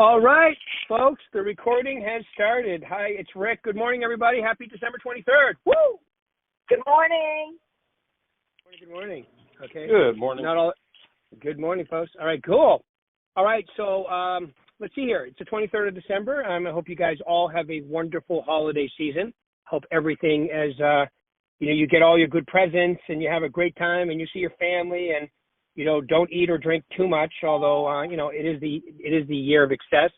All right, folks, the recording has started. Hi, it's Rick. Good morning, everybody. Happy December 23rd. Woo! Good morning. Good morning. Okay. Good morning. Good morning, folks. All right, cool. All right, so let's see here. It's the 23rd of December. I hope you guys all have a wonderful holiday season. Hope everything as you get all your good presents and you have a great time and you see your family and don't eat or drink too much. Although it is the year of excess.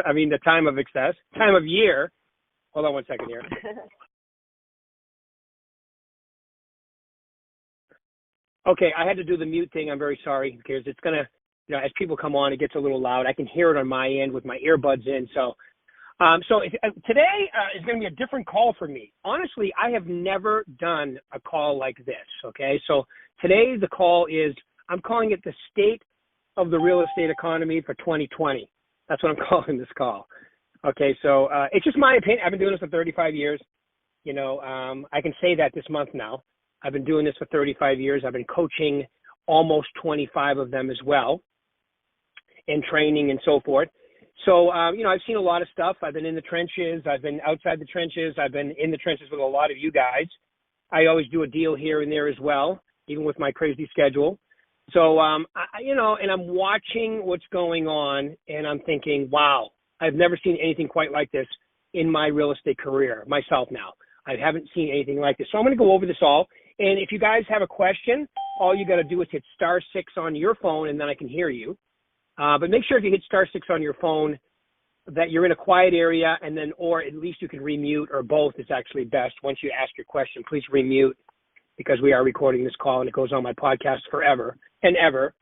I mean the time of excess, time of year. Hold on one second here. Okay, I had to do the mute thing. I'm very sorry because it's gonna, as people come on, it gets a little loud. I can hear it on my end with my earbuds in. So today is going to be a different call for me. Honestly, I have never done a call like this. Okay, so today the call is, I'm calling it the state of the real estate economy for 2020. That's what I'm calling this call. Okay, so it's just my opinion. I've been doing this for 35 years. I can say that this month now. I've been doing this for 35 years. I've been coaching almost 25 of them as well, and training and so forth. So, I've seen a lot of stuff. I've been in the trenches. I've been outside the trenches. I've been in the trenches with a lot of you guys. I always do a deal here and there as well, even with my crazy schedule. So, and I'm watching what's going on, and I'm thinking, wow, I've never seen anything quite like this in my real estate career, myself now. I haven't seen anything like this. So I'm going to go over this all. And if you guys have a question, all you got to do is hit *6 on your phone, and then I can hear you. But make sure if you hit *6 on your phone that you're in a quiet area, and then, or at least you can remute, or both is actually best. Once you ask your question, please remute, because we are recording this call and it goes on my podcast forever and ever.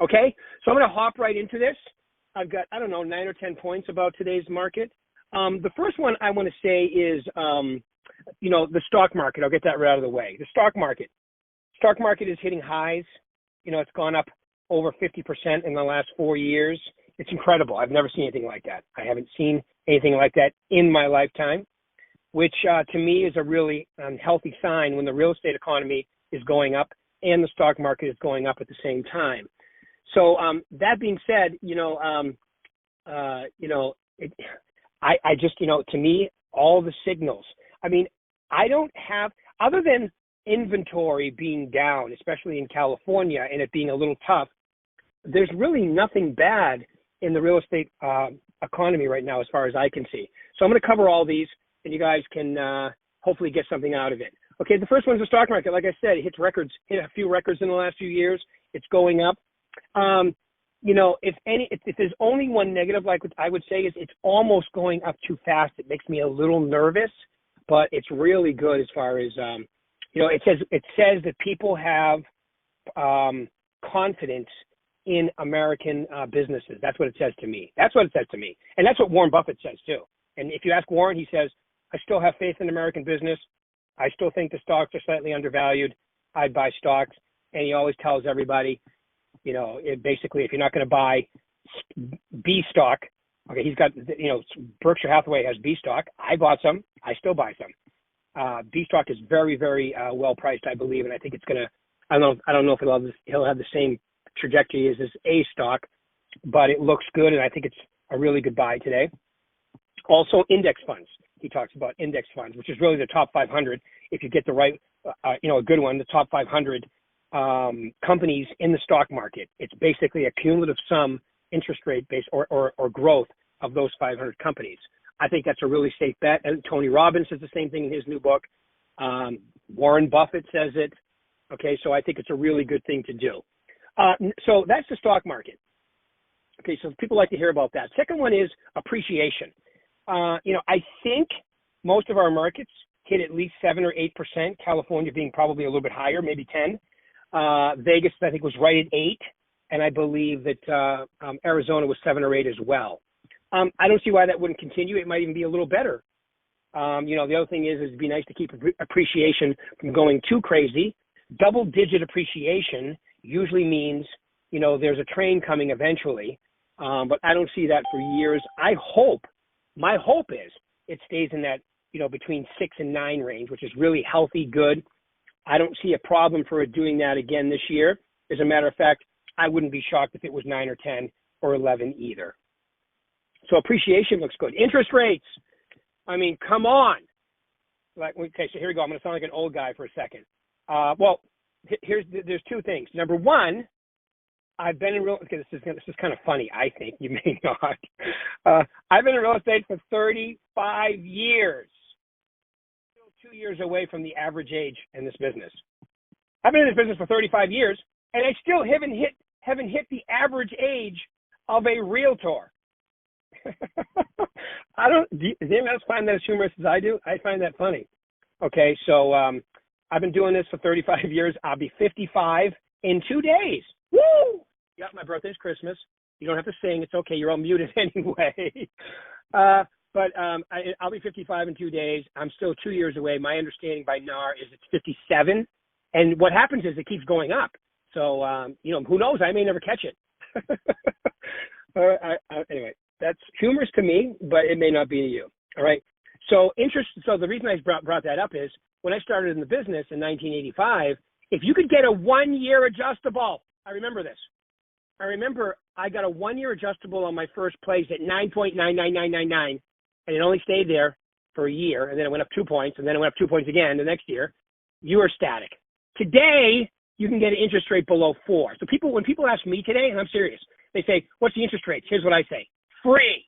Okay, so I'm going to hop right into this. I've got, 9 or 10 points about today's market. The first one I want to say is, the stock market. I'll get that right out of the way. The stock market is hitting highs. It's gone up over 50% in the last 4 years. It's incredible. I've never seen anything like that. I haven't seen anything like that in my lifetime, which to me is a really healthy sign when the real estate economy is going up and the stock market is going up at the same time. So that being said, I just, to me, all the signals, I don't have, other than inventory being down, especially in California, and it being a little tough, there's really nothing bad in the real estate economy right now as far as I can see. So I'm going to cover all these, and you guys can hopefully get something out of it. Okay, the first one is the stock market. Like I said, it hit a few records in the last few years. It's going up. If there's only one negative, like I would say, is it's almost going up too fast. It makes me a little nervous, but it's really good as far as, it says that people have confidence in American businesses. That's what it says to me. And that's what Warren Buffett says too. And if you ask Warren, he says, I still have faith in American business. I still think the stocks are slightly undervalued. I'd buy stocks. And he always tells everybody, basically, if you're not going to buy B stock, okay, he's got, Berkshire Hathaway has B stock. I bought some. I still buy some. B stock is very, very well priced, I believe, and I think it's going to, I don't know if he'll have the same trajectory as A stock, but it looks good, and I think it's a really good buy today. Also, index funds. He talks about index funds, which is really the top 500. If you get the right, a good one, the top 500 companies in the stock market. It's basically a cumulative sum interest rate base or growth of those 500 companies. I think that's a really safe bet. And Tony Robbins says the same thing in his new book. Warren Buffett says it. Okay, so I think it's a really good thing to do. So that's the stock market. Okay, so people like to hear about that. Second one is appreciation. I think most of our markets hit at least 7 or 8%, California being probably a little bit higher, maybe 10. Vegas, I think, was right at 8, and I believe that Arizona was 7 or 8 as well. I don't see why that wouldn't continue. It might even be a little better. The other thing is it'd be nice to keep appreciation from going too crazy. Double-digit appreciation usually means, there's a train coming eventually, but I don't see that for years. My hope is it stays in that, between 6 and 9 range, which is really healthy, good. I don't see a problem for it doing that again this year. As a matter of fact, I wouldn't be shocked if it was 9 or 10 or 11 either. So appreciation looks good. Interest rates. I mean, come on. Okay, so here we go. I'm going to sound like an old guy for a second. There's two things. Number one, I've been in real. Okay, this is kind of funny. I think you may not. I've been in real estate for 35 years. Still 2 years away from the average age in this business. I've been in this business for 35 years, and I still haven't hit the average age of a realtor. Does anyone else find that as humorous as I do? I find that funny. Okay, so I've been doing this for 35 years. I'll be 55 in 2 days. Woo! Yeah, my birthday's Christmas. You don't have to sing. It's okay. You're all muted anyway. I'll be 55 in 2 days. I'm still 2 years away. My understanding by NAR is it's 57. And what happens is it keeps going up. So, who knows? I may never catch it. Anyway, that's humorous to me, but it may not be to you. All right. So the reason I brought that up is when I started in the business in 1985, if you could get a 1-year adjustable, I remember this. I remember I got a 1-year adjustable on my first place at 9.99999, and it only stayed there for a year, and then it went up 2 points, and then it went up 2 points again the next year. You were static. Today, you can get an interest rate below 4. So when people ask me today, and I'm serious, they say, what's the interest rate? Here's what I say. Free.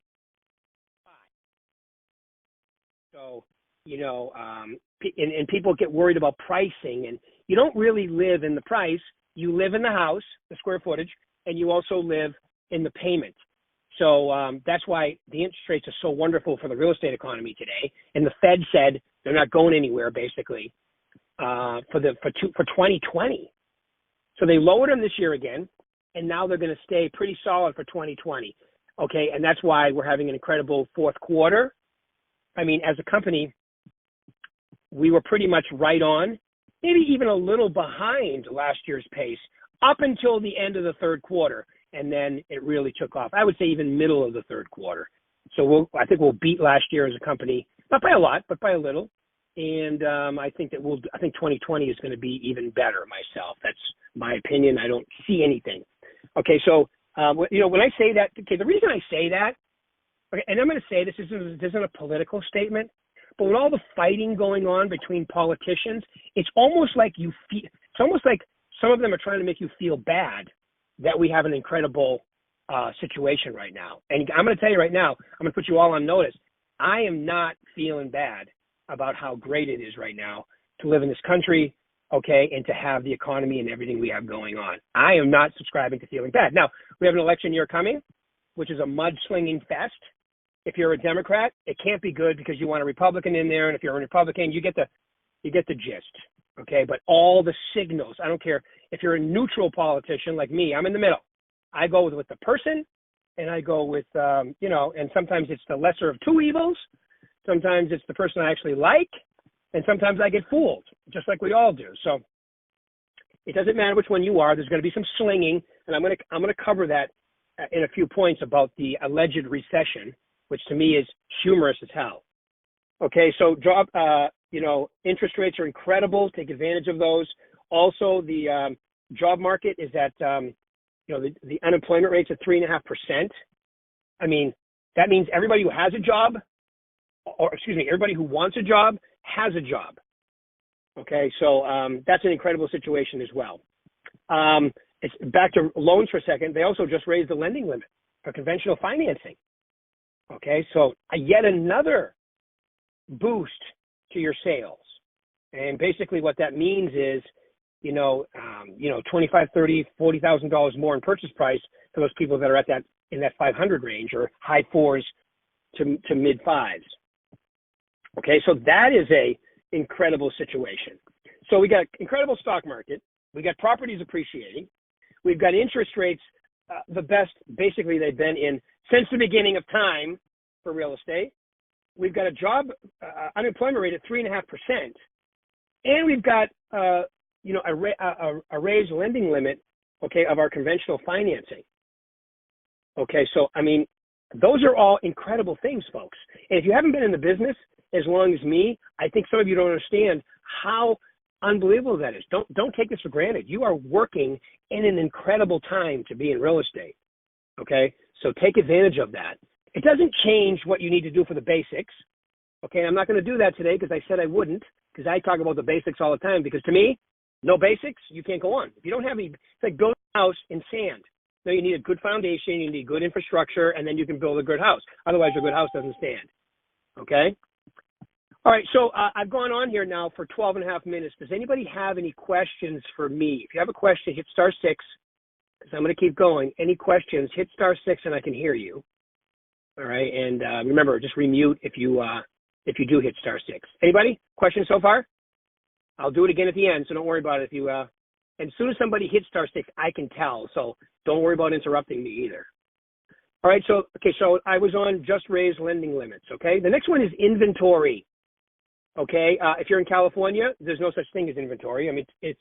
So, and people get worried about pricing, and you don't really live in the price. You live in the house, the square footage, and you also live in the payment. So that's why the interest rates are so wonderful for the real estate economy today. And the Fed said they're not going anywhere, basically, for 2020. So they lowered them this year again, and now they're going to stay pretty solid for 2020. Okay, and that's why we're having an incredible fourth quarter. I mean, as a company, we were pretty much right on, maybe even a little behind last year's pace up until the end of the third quarter, and then it really took off. I would say even middle of the third quarter. So I think we'll beat last year as a company, not by a lot, but by a little. And I think 2020 is going to be even better myself. That's my opinion. I don't see anything. Okay, so when I say that, okay, the reason I say that, okay, and I'm going to say this isn't a political statement, but with all the fighting going on between politicians, it's almost like some of them are trying to make you feel bad that we have an incredible situation right now. And I'm going to tell you right now, I'm going to put you all on notice. I am not feeling bad about how great it is right now to live in this country, okay, and to have the economy and everything we have going on. I am not subscribing to feeling bad. Now, we have an election year coming, which is a mudslinging fest. If you're a Democrat, it can't be good because you want a Republican in there, and if you're a Republican, you get the gist, okay? But all the signals, I don't care if you're a neutral politician like me, I'm in the middle. I go with the person, and I go with, and sometimes it's the lesser of two evils. Sometimes it's the person I actually like, and sometimes I get fooled, just like we all do. So it doesn't matter which one you are. There's going to be some slinging, and I'm going to cover that in a few points about the alleged recession, which to me is humorous as hell. Okay, so interest rates are incredible. Take advantage of those. Also, the job market is at, the unemployment rate's at 3.5%. I mean, that means everybody who has a job, everybody who wants a job has a job. Okay, so that's an incredible situation as well. It's back to loans for a second. They also just raised the lending limit for conventional financing. Okay, so yet another boost to your sales. And basically what that means is, $25,000, $30,000, $40,000 more in purchase price for those people that are in that 500 range or high fours to mid fives. Okay, so that is a incredible situation. So we got incredible stock market. We got properties appreciating. We've got interest rates, the best basically they've been in since the beginning of time for real estate. We've got a job unemployment rate at 3.5%, and we've got a raised lending limit, okay, of our conventional financing. Okay, so I mean, those are all incredible things, folks. And if you haven't been in the business as long as me, I think some of you don't understand how unbelievable that is. Don't take this for granted. You are working in an incredible time to be in real estate. Okay, so take advantage of that. It doesn't change what you need to do for the basics. Okay, I'm not going to do that today because I said I wouldn't, because I talk about the basics all the time, because to me, no basics, you can't go on. If you don't have any, it's like building a house in sand. No, you need a good foundation, you need good infrastructure, and then you can build a good house. Otherwise, your good house doesn't stand. Okay? All right, so I've gone on here now for 12 and a half minutes. Does anybody have any questions for me? If you have a question, hit *6, because I'm going to keep going. Any questions, hit *6 and I can hear you. All right, and remember, just remute if you do hit *6. Anybody? Questions so far? I'll do it again at the end, so don't worry about it. If you and as soon as somebody hits *6, I can tell, so don't worry about interrupting me either. All right, so I was on just raised lending limits, okay? The next one is inventory, okay? If you're in California, there's no such thing as inventory. I mean, it's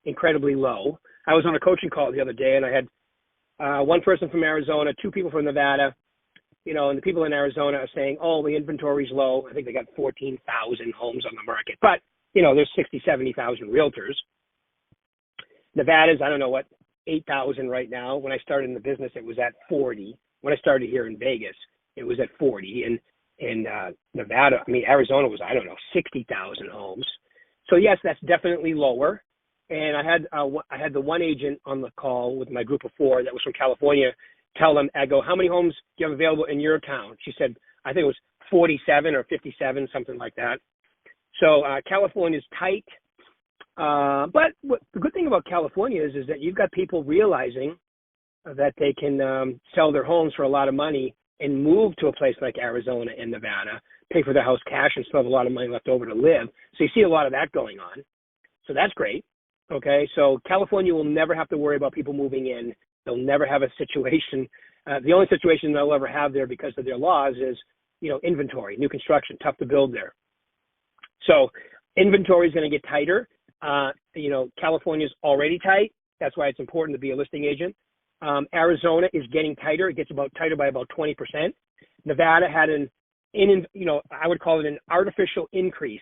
incredibly low. I was on a coaching call the other day, and I had one person from Arizona, two people from Nevada, and the people in Arizona are saying, oh, the inventory's low. I think they got 14,000 homes on the market. But, there's 60, 70,000 realtors. Nevada's, I don't know what, 8,000 right now. When I started in the business, it was at 40. When I started here in Vegas, it was at 40. And in Arizona was, 60,000 homes. So yes, that's definitely lower. And I had the one agent on the call with my group of 4 that was from California. Tell them, I go, how many homes do you have available in your town? She said, I think it was 47 or 57, something like that. So California's tight. But the good thing about California is that you've got people realizing that they can sell their homes for a lot of money and move to a place like Arizona and Nevada, pay for their house cash, and still have a lot of money left over to live. So you see a lot of that going on. So that's great. Okay, so California will never have to worry about people moving in. They'll never have a situation. The only situation they'll ever have there because of their laws is, inventory, new construction, tough to build there. So inventory is going to get tighter. California's already tight. That's why it's important to be a listing agent. Arizona is getting tighter. It gets tighter by about 20%. Nevada had I would call it an artificial increase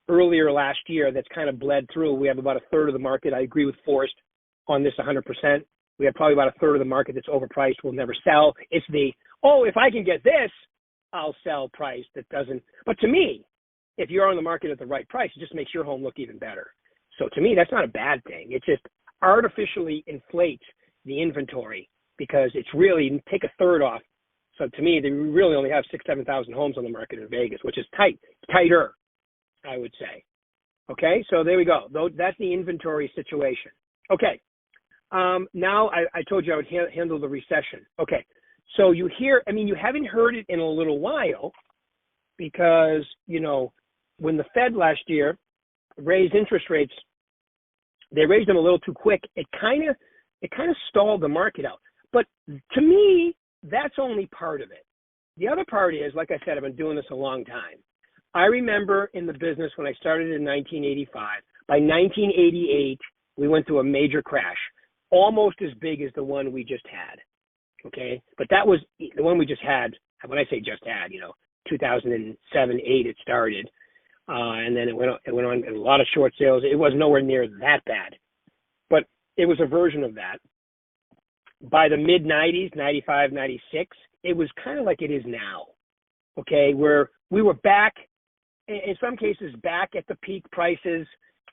earlier last year that's kind of bled through. We have about a third of the market. I agree with Forrest on this 100%. We have probably about a third of the market that's overpriced, will never sell. It's if I can get this, I'll sell price that doesn't. But to me, if you're on the market at the right price, it just makes your home look even better. So to me, that's not a bad thing. It just artificially inflates the inventory because it's really, take a third off. So to me, they really only have 6,000, 7,000 homes on the market in Vegas, which is tighter, I would say. Okay, so there we go. That's the inventory situation. Okay, now I told you I would handle the recession. Okay, so you haven't heard it in a little while because, when the Fed last year raised interest rates, they raised them a little too quick. It kind of stalled the market out. But to me, that's only part of it. The other part is, like I said, I've been doing this a long time. I remember in the business when I started in 1985, by 1988, we went through a major crash, almost as big as the one we just had. Okay? But that was the one we just had. When I say just had, 2007, 8, it started. And then it went on a lot of short sales. It was nowhere near that bad, but it was a version of that. By the mid 90s, 95, 96, it was kind of like it is now. Okay, where we were back, in some cases, back at the peak prices.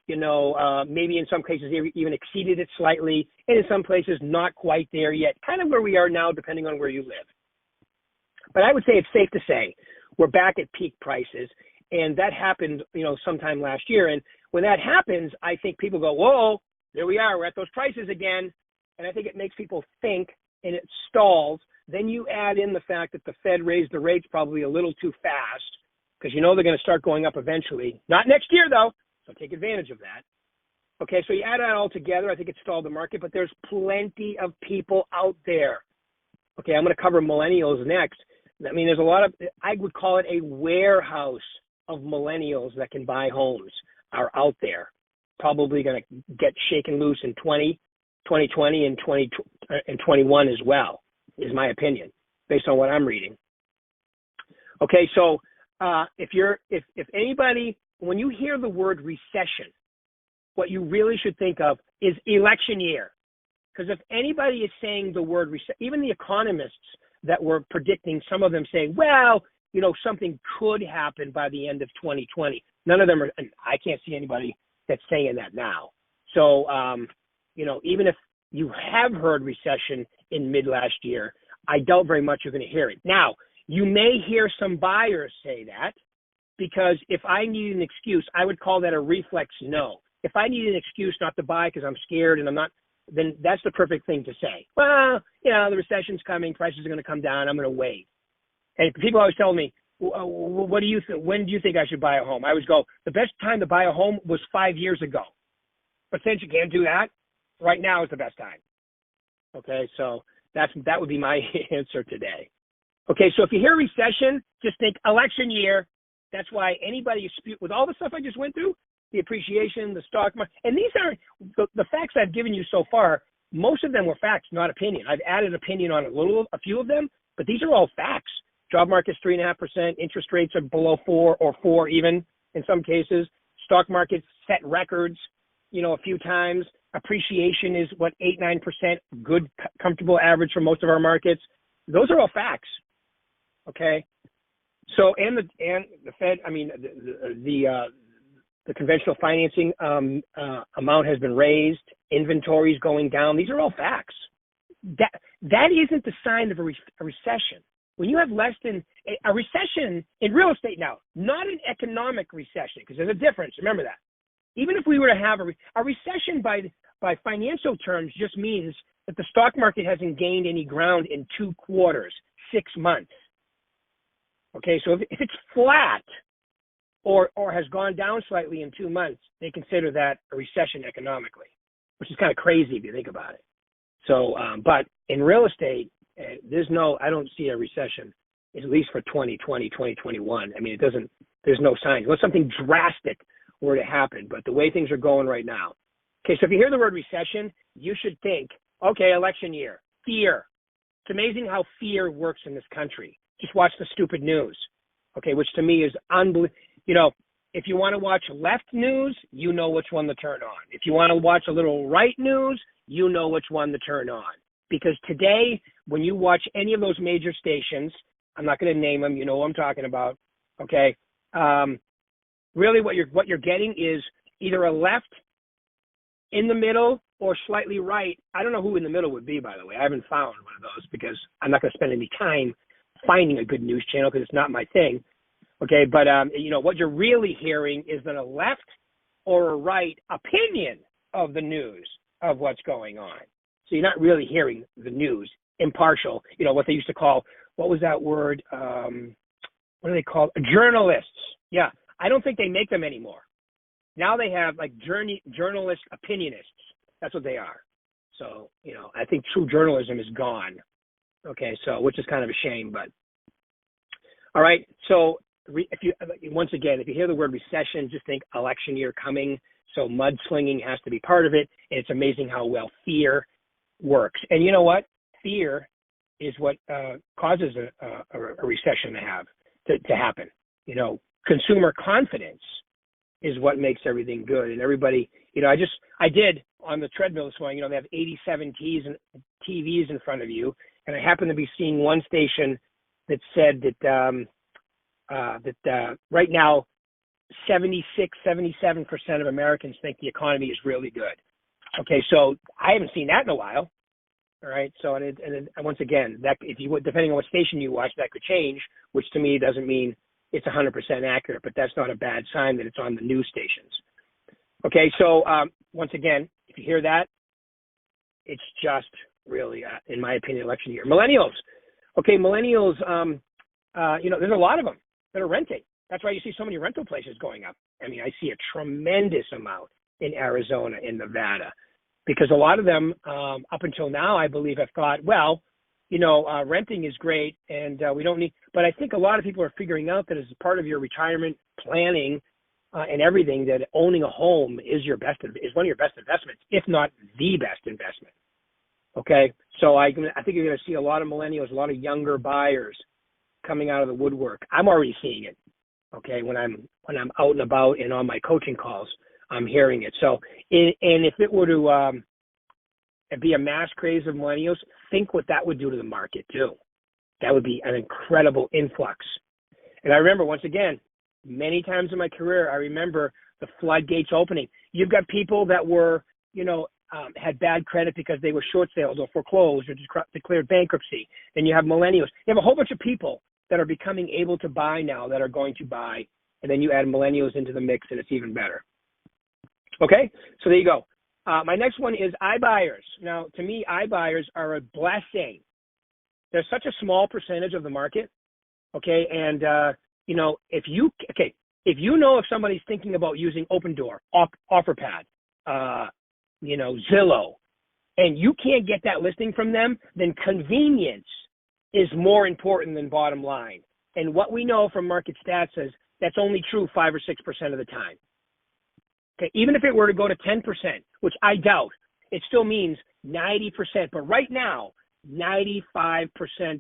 Maybe in some cases even exceeded it slightly, and in some places not quite there yet. Kind of where we are now, depending on where you live. But I would say it's safe to say we're back at peak prices. And that happened, sometime last year. And when that happens, I think people go, whoa, there we are. We're at those prices again. And I think it makes people think, and it stalls. Then you add in the fact that the Fed raised the rates probably a little too fast because they're going to start going up eventually. Not next year, though. So take advantage of that. Okay, so you add that all together. I think it stalled the market. But there's plenty of people out there. Okay, I'm going to cover millennials next. There's a lot of, I would call it a warehouse of millennials that can buy homes are out there, probably going to get shaken loose in 2020 and 2021 as well, is my opinion, based on what I'm reading. Okay, so if anybody, when you hear the word recession, what you really should think of is election year. Because if anybody is saying the word recession, even the economists that were predicting, some of them saying, well, something could happen by the end of 2020. None of them are, and I can't see anybody that's saying that now. So, even if you have heard recession in mid last year, I doubt very much you're going to hear it. Now, you may hear some buyers say that, because if I need an excuse, I would call that a reflex no. If I need an excuse not to buy because I'm scared and I'm not, then that's the perfect thing to say. Well, the recession's coming, prices are going to come down, I'm going to wait. And people always tell me, what do you think? When do you think I should buy a home? I always go, the best time to buy a home was 5 years ago. But since you can't do that, right now is the best time. Okay, so that would be my answer today. Okay, so if you hear recession, just think election year. That's why anybody, with all the stuff I just went through, the appreciation, the stock market, and these are the facts I've given you so far. Most of them were facts, not opinion. I've added opinion on a few of them, but these are all facts. Job market's 3.5%. Interest rates are below 4 or 4 even in some cases. Stock market set records, a few times. Appreciation is 8-9%, good, comfortable average for most of our markets. Those are all facts. Okay. So, and the Fed, the conventional financing amount has been raised. Inventories going down. These are all facts. That isn't the sign of a recession. When you have less than a recession in real estate now, not an economic recession, because there's a difference. Remember that. Even if we were to have a recession by financial terms, just means that the stock market hasn't gained any ground in 2 quarters, 6 months. Okay, so if it's flat or has gone down slightly in 2 months, they consider that a recession economically, which is kind of crazy if you think about it. So, but in real estate, I don't see a recession, at least for 2020, 2021. There's no signs. Unless something drastic were to happen, but the way things are going right now. Okay, so if you hear the word recession, you should think, okay, election year, fear. It's amazing how fear works in this country. Just watch the stupid news, okay, which to me is unbelievable. If you want to watch left news, you know which one to turn on. If you want to watch a little right news, you know which one to turn on. Because today, when you watch any of those major stations, I'm not going to name them, you know what I'm talking about, okay? Really what you're getting is either a left, in the middle, or slightly right. I don't know who in the middle would be, by the way. I haven't found one of those because I'm not going to spend any time finding a good news channel because it's not my thing. Okay, but what you're really hearing is that a left or a right opinion of the news of what's going on. So you're not really hearing the news, impartial, what they used to call, what was that word? What do they call it? Journalists. Yeah, I don't think they make them anymore. Now they have journalist opinionists. That's what they are. So, I think true journalism is gone. Okay, so which is kind of a shame, but all right. So if you hear the word recession, just think election year coming. So mudslinging has to be part of it. And it's amazing how well fear works. And you know what? Fear is what causes a recession to happen. Consumer confidence is what makes everything good. And everybody, I did on the treadmill this morning, they have 87 TVs in front of you. And I happened to be seeing one station that said that right now, 77% of Americans think the economy is really good. Okay, so I haven't seen that in a while. All right, so and once again, that depending on what station you watch, that could change, which to me doesn't mean it's 100% accurate, but that's not a bad sign that it's on the news stations. Okay, so once again, if you hear that, it's just really, in my opinion, election year. Millennials. Okay, millennials, there's a lot of them that are renting. That's why you see so many rental places going up. I see a tremendous amount in Arizona and Nevada because a lot of them, up until now, I believe, have thought, well, renting is great and we don't need, but I think a lot of people are figuring out that as part of your retirement planning and everything, that owning a home is one of your best investments, if not the best investment. Okay, so I think you're going to see a lot of millennials, a lot of younger buyers coming out of the woodwork. I'm already seeing it. Okay, when I'm out and about and on my coaching calls, I'm hearing it. So, and if it were to be a mass craze of millennials, think what that would do to the market too. That would be an incredible influx. And I remember, once again, many times in my career, I remember the floodgates opening. You've got people that were, had bad credit because they were short sales or foreclosed or declared bankruptcy. Then you have millennials. You have a whole bunch of people that are becoming able to buy now that are going to buy. And then you add millennials into the mix, and it's even better. Okay, so there you go. My next one is iBuyers. Now, to me, iBuyers are a blessing. They're such a small percentage of the market. Okay, and if you know if somebody's thinking about using Opendoor, OfferPad, Zillow, and you can't get that listing from them, then convenience is more important than bottom line. And what we know from market stats is that's only true 5 or 6% of the time. Okay, even if it were to go to 10%, which I doubt, it still means 90%. But right now, 95%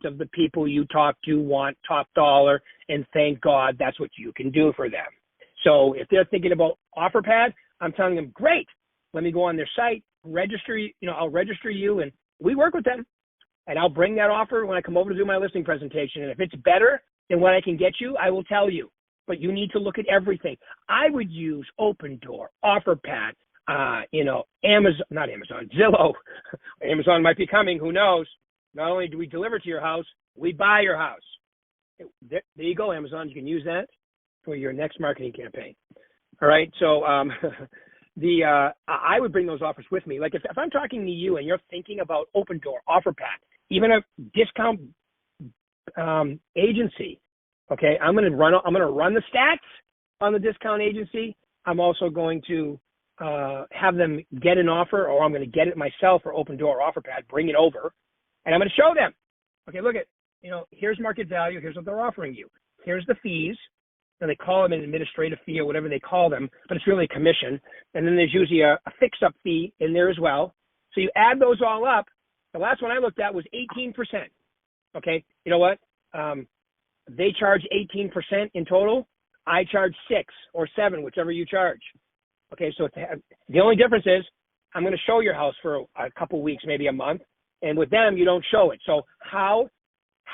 of the people you talk to want top dollar, and thank God that's what you can do for them. So if they're thinking about OfferPad, I'm telling them, great, let me go on their site, I'll register you, and we work with them. And I'll bring that offer when I come over to do my listing presentation. And if it's better than what I can get you, I will tell you. But you need to look at everything. I would use Opendoor, OfferPad, Zillow. Amazon might be coming, who knows? Not only do we deliver to your house, we buy your house. There you go, Amazon. You can use that for your next marketing campaign. All right, so I would bring those offers with me. Like if I'm talking to you and you're thinking about Opendoor, OfferPad, even a discount agency, okay, I'm going to run the stats on the discount agency. I'm also going to have them get an offer, or I'm going to get it myself, or Opendoor or OfferPad, bring it over, and I'm going to show them. Okay, look at, here's market value. Here's what they're offering you. Here's the fees. And they call them an administrative fee or whatever they call them, but it's really a commission. And then there's usually a fix-up fee in there as well. So you add those all up. The last one I looked at was 18%. Okay, you know what? They charge 18% in total. I charge 6 or 7, whichever you charge. Okay, so the only difference is I'm going to show your house for a couple weeks, maybe a month, and with them you don't show it. So how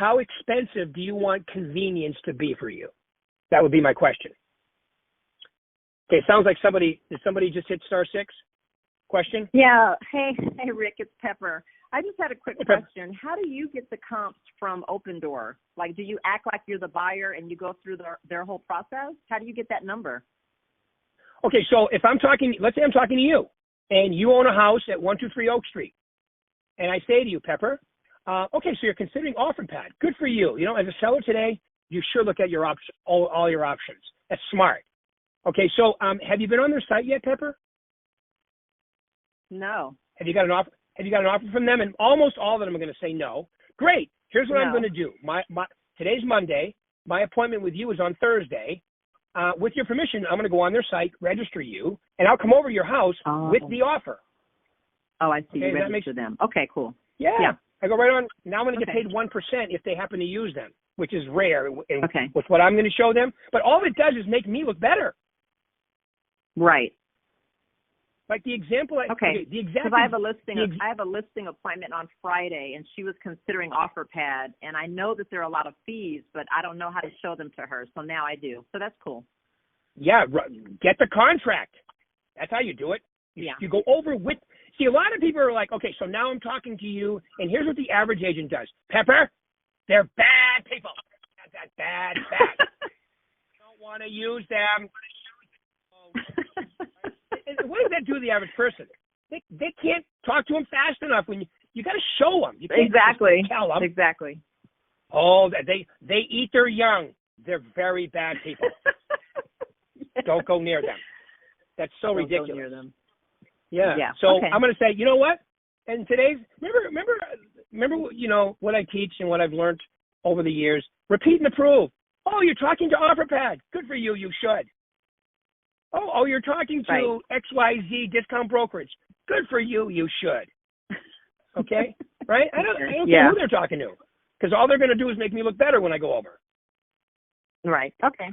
expensive do you want convenience to be for you? That would be my question. Okay, sounds like did somebody just hit *6? Question? Yeah. Hey, Rick, it's Pepper. I just had a quick question. How do you get the comps from Opendoor? Like, do you act like you're the buyer and you go through their whole process? How do you get that number? Okay, so if let's say I'm talking to you, and you own a house at 123 Oak Street, and I say to you, Pepper, okay, so you're considering OfferPad. Good for you. As a seller today, you should look at your all your options. That's smart. Okay, so have you been on their site yet, Pepper? No. Have you got an offer? Have you got an offer from them? And almost all of them are going to say no. Great. Here's what I'm going to do. Today's Monday. My appointment with you is on Thursday. With your permission, I'm going to go on their site, register you, and I'll come over to your house with the offer. Oh, I see. Okay, You register them. Okay, cool. Yeah. I go right on. Now I'm going to get paid 1% if they happen to use them, which is rare with what I'm going to show them. But all it does is make me look better. Right. Like the example. Because I have a listing appointment on Friday, and she was considering OfferPad, and I know that there are a lot of fees, but I don't know how to show them to her. So now I do. So that's cool. Yeah. Get the contract. That's how you do it. You go over with. See, a lot of people are like, okay, so now I'm talking to you, and here's what the average agent does. Pepper, they're bad people. Bad. Don't want to use them. And what does that do to the average person? They can't talk to them fast enough. When you got to show them. You can't just tell them. Exactly. Oh, they eat their young. They're very bad people. Don't go near them. That's so ridiculous. Don't go near them. Yeah. So I'm going to say, you know what? And today's remember what I teach and what I've learned over the years. Repeat and approve. Oh, you're talking to OfferPad. Good for you. You should. Oh, you're talking to XYZ discount brokerage. Good for you. You should. Okay, right? I don't care who they're talking to, because all they're going to do is make me look better when I go over. Right. Okay.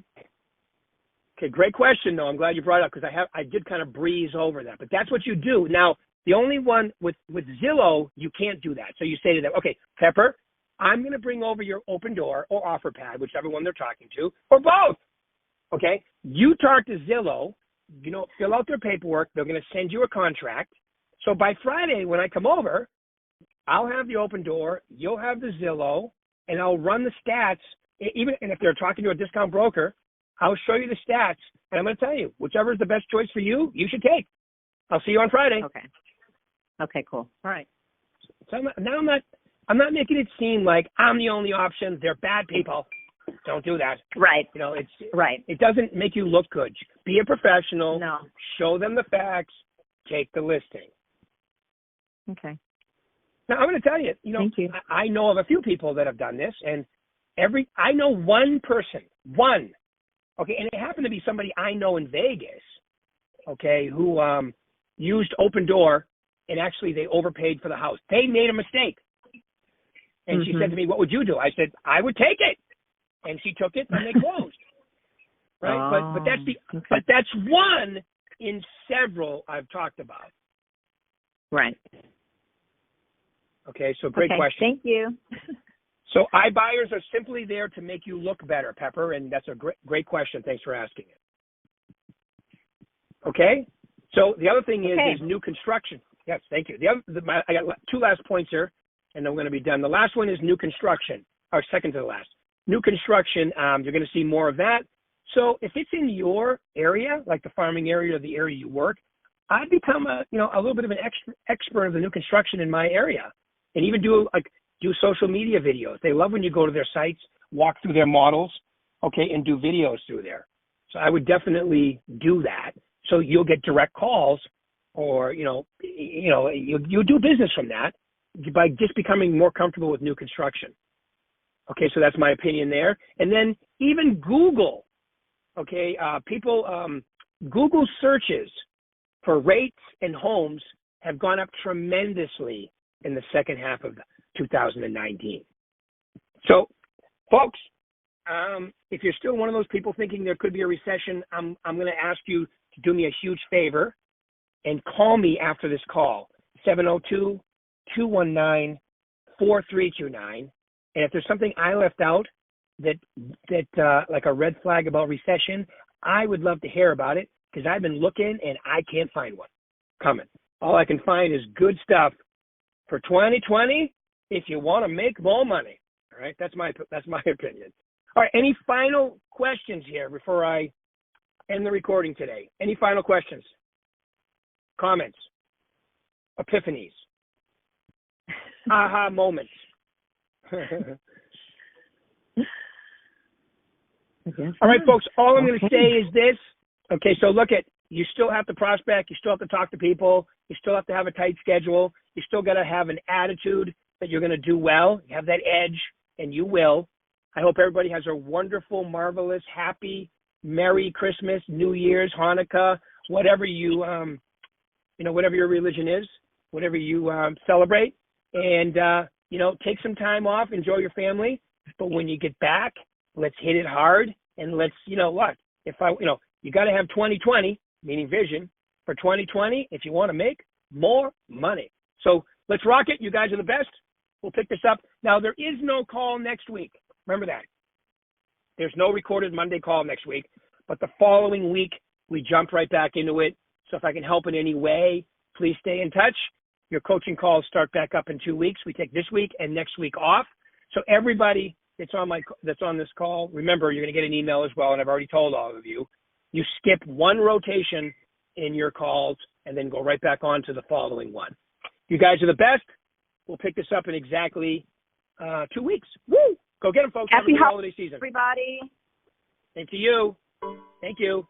Okay, great question, though. I'm glad you brought it up, because I did kind of breeze over that. But that's what you do. Now, the only one with Zillow, you can't do that. So you say to them, okay, Pepper, I'm going to bring over your open door or offer pad, whichever one they're talking to, or both. Okay? You talk to Zillow, fill out their paperwork. They're going to send you a contract. So by Friday, when I come over, I'll have the open door, you'll have the Zillow, and I'll run the stats. And if they're talking to a discount broker, I'll show you the stats, and I'm going to tell you, whichever is the best choice for you, you should take. I'll see you on Friday. Okay. Okay, cool. All right. So I'm not making it seem like I'm the only option. They're bad people. Don't do that. Right. It's right. It doesn't make you look good. Be a professional. No. Show them the facts. Take the listing. Okay. Now I'm going to tell you. Thank you. I know of a few people that have done this, and I know one person. Okay, and it happened to be somebody I know in Vegas. Okay, who used Open Door, and actually they overpaid for the house. They made a mistake. And she said to me, "What would you do?" I said, "I would take it." And she took it, and they closed. Right, but that's one in several I've talked about. Right. Okay, so great question. Thank you. So iBuyers are simply there to make you look better, Pepper, and that's a great question. Thanks for asking it. Okay, so the other thing is new construction. Yes, thank you. I got two last points here, and then we're going to be done. The last one is new construction, or second to the last. New construction, you're going to see more of that. So if it's in your area, like the farming area or the area you work, I'd become a little bit of an expert of the new construction in my area, and even do social media videos. They love when you go to their sites, walk through their models, okay, and do videos through there. So I would definitely do that. So you'll get direct calls, or you do business from that by just becoming more comfortable with new construction. Okay, so that's my opinion there. And then even Google, okay, Google searches for rates and homes have gone up tremendously in the second half of 2019. So, folks, if you're still one of those people thinking there could be a recession, I'm going to ask you to do me a huge favor and call me after this call, 702-219-4329. And if there's something I left out that like a red flag about recession, I would love to hear about it, because I've been looking and I can't find one coming. All I can find is good stuff for 2020 if you want to make more money. All right, that's my opinion. All right, any final questions here before I end the recording today? Any final questions? Comments? Epiphanies? Aha moments? All right, folks, all I'm going to say is this. Okay, so look you still have to prospect, you still have to talk to people, you still have to have a tight schedule, you still got to have an attitude that you're going to do well, you have that edge, and you will. I hope everybody has a wonderful, marvelous, happy, Merry Christmas, New Year's, Hanukkah, whatever whatever your religion is, whatever you celebrate, and take some time off, enjoy your family, but when you get back, let's hit it hard, and let's, you got to have 2020, meaning vision, for 2020 if you want to make more money. So let's rock it. You guys are the best. We'll pick this up. Now, there is no call next week. Remember that. There's no recorded Monday call next week, but the following week, we jump right back into it. So if I can help in any way, please stay in touch. Your coaching calls start back up in 2 weeks. We take this week and next week off. So everybody that's on this call, remember, you're going to get an email as well, and I've already told all of you. You skip one rotation in your calls and then go right back on to the following one. You guys are the best. We'll pick this up in exactly 2 weeks. Woo! Go get them, folks. Happy holiday season, everybody. Same to you. Thank you.